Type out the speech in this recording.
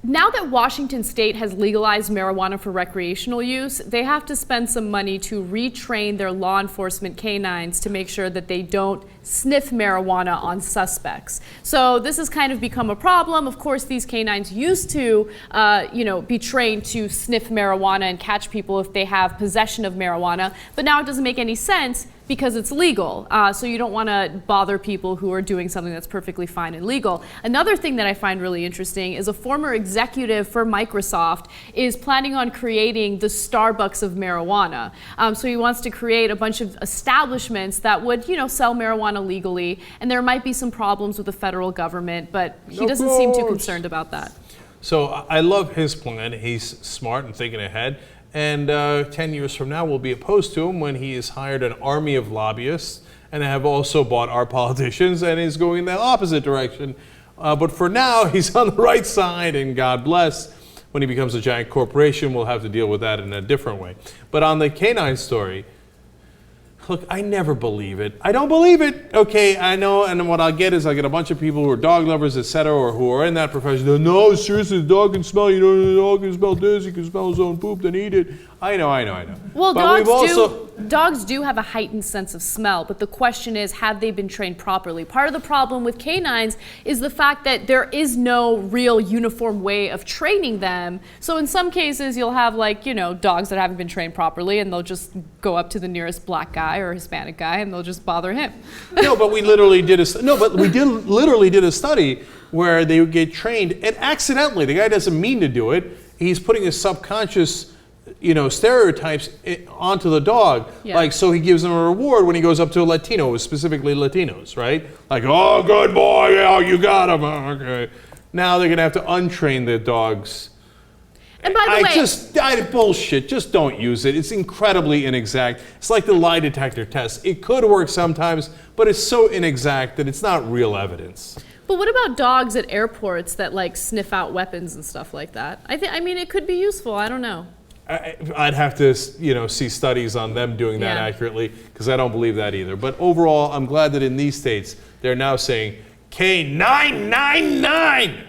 Now that Washington State has legalized marijuana for recreational use, they have to spend some money to retrain their law enforcement canines to make sure that they don't sniff marijuana on suspects. So this has kind of become a problem. Of course, these canines used to, be trained to sniff marijuana and catch people if they have possession of marijuana, but now it doesn't make any sense because it's legal. So you don't want to bother people who are doing something that's perfectly fine and legal. Another thing that I find really interesting is a former executive for Microsoft is planning on creating the Starbucks of marijuana. So he wants to create a bunch of establishments that would, sell marijuana legally, and there might be some problems with the federal government, but he doesn't seem too concerned about that. So I love his plan. He's smart and thinking ahead. And 10 years from now, we'll be opposed to him when he has hired an army of lobbyists and have also bought our politicians and is going in the opposite direction. But for now, he's on the right side, and God bless. When he becomes a giant corporation, we'll have to deal with that in a different way. But on the canine story, look, I never believe it. I don't believe it. Okay, I know, and what I'll get is I'll get a bunch of people who are dog lovers, etc., or who are in that profession. They're, no, seriously, the dog can smell, the dog can smell this, he can smell his own poop, then eat it. I know. Well, dogs do have a heightened sense of smell, but the question is, have they been trained properly? Part of the problem with canines is the fact that there is no real uniform way of training them. So in some cases, you'll have dogs that haven't been trained properly, and they'll just go up to the nearest black guy or Hispanic guy, and they'll just bother him. No, but we literally did a study where they would get trained, and accidentally, the guy doesn't mean to do it. He's putting his subconscious stereotypes onto the dog. Yeah. So he gives them a reward when he goes up to a Latino, specifically Latinos, right? Like, oh, good boy, yeah, you got him. Okay. Now they're going to have to untrain the dogs. And by the way, bullshit. Just don't use it. It's incredibly inexact. It's like the lie detector test. It could work sometimes, but it's so inexact that it's not real evidence. But what about dogs at airports that sniff out weapons and stuff like that? I mean, it could be useful. I don't know. I'd have to, see studies on them doing that accurately, because I don't believe that either. But overall, I'm glad that in these states, they're now saying K999.